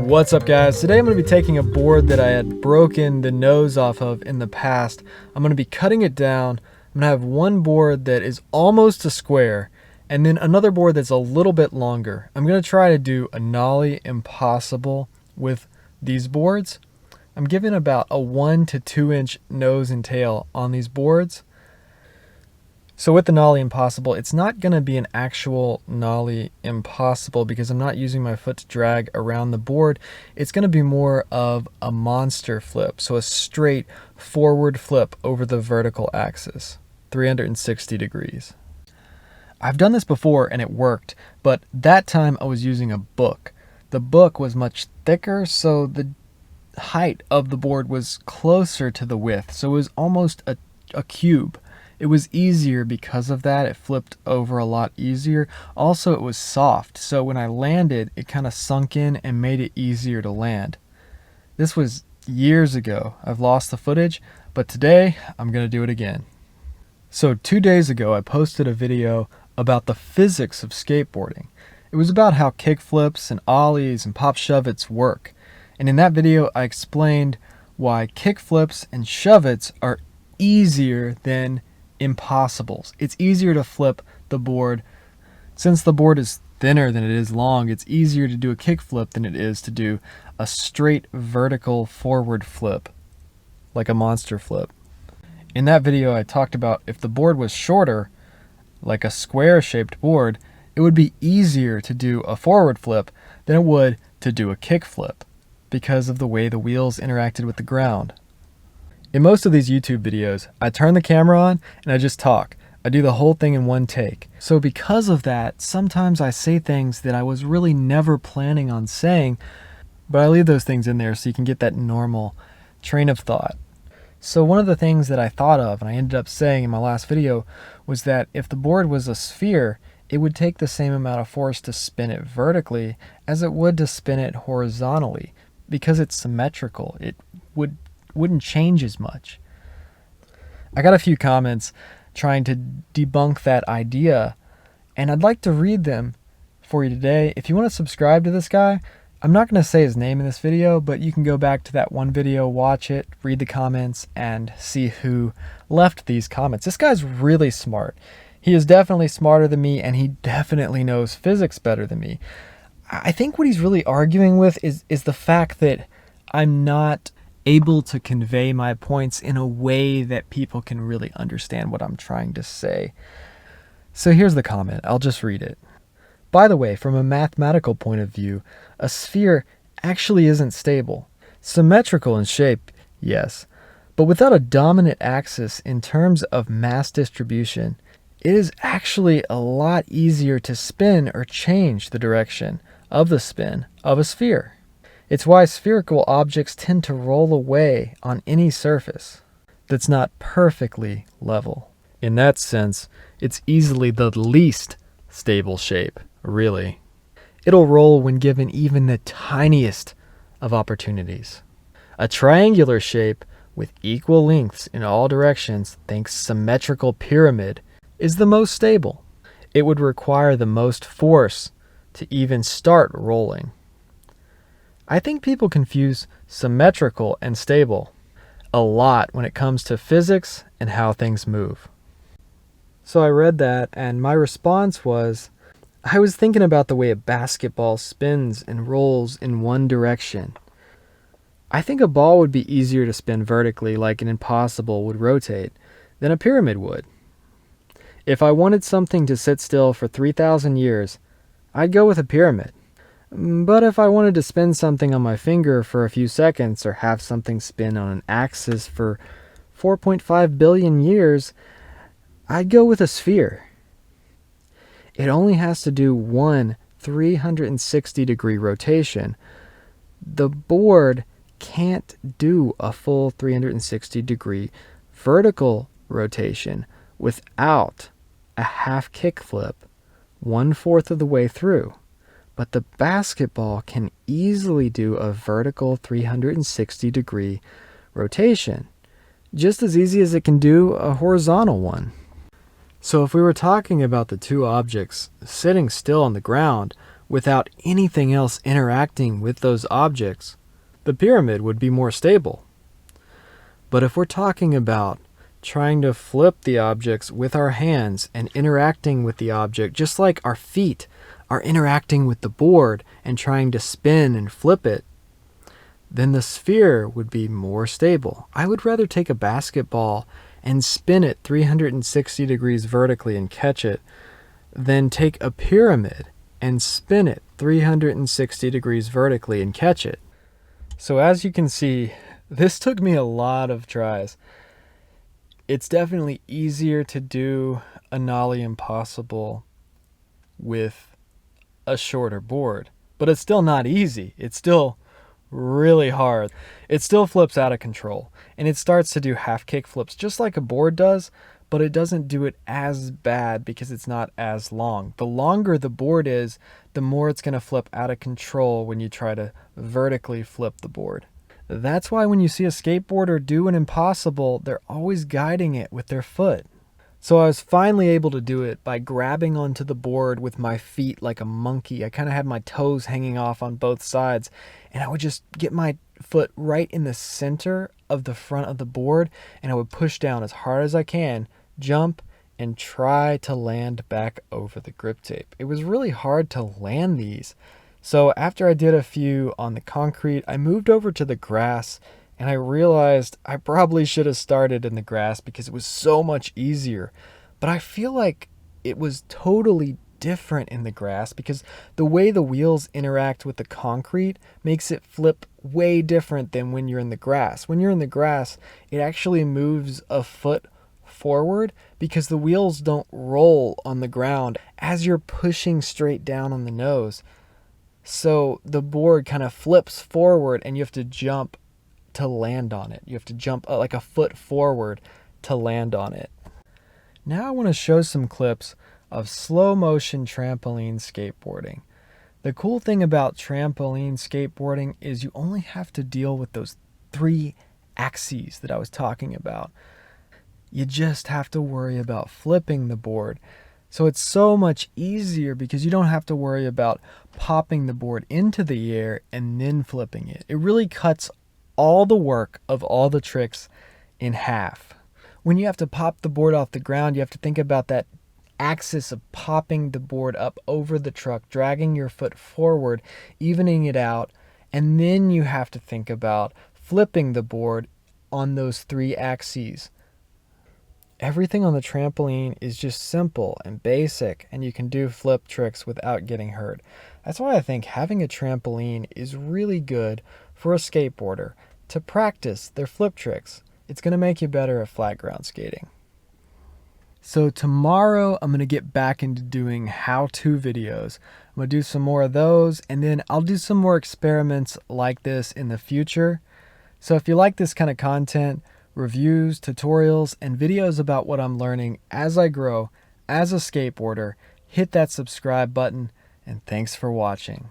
What's up, guys? Today I'm going to be taking a board that I had broken the nose off of in the past. I'm going to be cutting it down. I'm going to have one board that is almost a square and then another board that's a little bit longer. I'm going to try to do a Nollie Impossible with these boards. I'm giving about a 1 to 2 inch nose and tail on these boards. So with the Nollie Impossible, it's not going to be an actual Nollie Impossible because I'm not using my foot to drag around the board. It's going to be more of a monster flip, so a straight forward flip over the vertical axis, 360 degrees. I've done this before and it worked, but that time I was using a book. The book was much thicker, so the height of the board was closer to the width, so it was almost a cube. It was easier because of that. It flipped over a lot easier. Also, it was soft, so when I landed, it kind of sunk in and made it easier to land. This was years ago. I've lost the footage, but today I'm going to do it again. So 2 days ago, I posted a video about the physics of skateboarding. It was about how kickflips and ollies and pop shove-its work. And in that video, I explained why kickflips and shove-its are easier than impossibles. It's easier to flip the board. Since the board is thinner than it is long, it's easier to do a kickflip than it is to do a straight vertical forward flip, like a monster flip. In that video, I talked about if the board was shorter, like a square-shaped board, it would be easier to do a forward flip than it would to do a kickflip because of the way the wheels interacted with the ground. In most of these YouTube videos, I turn the camera on and I just talk. I do the whole thing in one take. So because of that, sometimes I say things that I was really never planning on saying, but I leave those things in there so you can get that normal train of thought. So one of the things that I thought of and I ended up saying in my last video was that if the board was a sphere, it would take the same amount of force to spin it vertically as it would to spin it horizontally. Because it's symmetrical, it wouldn't change as much. I got a few comments trying to debunk that idea, and I'd like to read them for you today. If you want to subscribe to this guy, I'm not going to say his name in this video, but you can go back to that one video, watch it, read the comments, and see who left these comments. This guy's really smart. He is definitely smarter than me, and he definitely knows physics better than me. I think what he's really arguing with is the fact that I'm not able to convey my points in a way that people can really understand what I'm trying to say. So here's the comment. I'll just read it. By the way, from a mathematical point of view, a sphere actually isn't stable. Symmetrical in shape, yes, but without a dominant axis in terms of mass distribution, it is actually a lot easier to spin or change the direction of the spin of a sphere. It's why spherical objects tend to roll away on any surface that's not perfectly level. In that sense, it's easily the least stable shape, really. It'll roll when given even the tiniest of opportunities. A triangular shape with equal lengths in all directions, think symmetrical pyramid, is the most stable. It would require the most force to even start rolling. I think people confuse symmetrical and stable a lot when it comes to physics and how things move. So I read that and my response was, I was thinking about the way a basketball spins and rolls in one direction. I think a ball would be easier to spin vertically like an impossible would rotate than a pyramid would. If I wanted something to sit still for 3,000 years, I'd go with a pyramid. But if I wanted to spin something on my finger for a few seconds or have something spin on an axis for 4.5 billion years, I'd go with a sphere. It only has to do one 360-degree rotation. The board can't do a full 360-degree vertical rotation without a half kickflip 1/4 of the way through. But the basketball can easily do a vertical 360-degree rotation, just as easy as it can do a horizontal one. So if we were talking about the two objects sitting still on the ground without anything else interacting with those objects, the pyramid would be more stable. But if we're talking about trying to flip the objects with our hands and interacting with the object, just like our feet are interacting with the board and trying to spin and flip it, then the sphere would be more stable. I would rather take a basketball and spin it 360 degrees vertically and catch it than take a pyramid and spin it 360 degrees vertically and catch it. So as you can see, this took me a lot of tries. It's definitely easier to do a Nollie Impossible with a shorter board, but it's still not easy. It's still really hard. It still flips out of control, and it starts to do half kick flips just like a board does, but it doesn't do it as bad because it's not as long. The longer the board is, the more it's going to flip out of control when you try to vertically flip the board. That's why when you see a skateboarder do an impossible, they're always guiding it with their foot. So I was finally able to do it by grabbing onto the board with my feet like a monkey. I kind of had my toes hanging off on both sides, and I would just get my foot right in the center of the front of the board, and I would push down as hard as I can, jump, and try to land back over the grip tape. It was really hard to land these. So after I did a few on the concrete, I moved over to the grass, and I realized I probably should have started in the grass because it was so much easier. But I feel like it was totally different in the grass because the way the wheels interact with the concrete makes it flip way different than when you're in the grass. When you're in the grass, it actually moves a foot forward because the wheels don't roll on the ground as you're pushing straight down on the nose. So the board kind of flips forward and you have to jump to land on it. You have to jump like a foot forward to land on it. Now I want to show some clips of slow motion trampoline skateboarding. The cool thing about trampoline skateboarding is you only have to deal with those 3 axes that I was talking about. You just have to worry about flipping the board. So it's so much easier because you don't have to worry about popping the board into the air and then flipping it. It really cuts all the work of all the tricks in half. When you have to pop the board off the ground, you have to think about that axis of popping the board up over the truck, dragging your foot forward, evening it out, and then you have to think about flipping the board on those 3 axes. Everything on the trampoline is just simple and basic, and you can do flip tricks without getting hurt. That's why I think having a trampoline is really good for a skateboarder to practice their flip tricks. It's going to make you better at flat ground skating. So tomorrow I'm going to get back into doing how-to videos. I'm going to do some more of those, and then I'll do some more experiments like this in the future. So if you like this kind of content, reviews, tutorials, and videos about what I'm learning as I grow as a skateboarder, hit that subscribe button, and thanks for watching.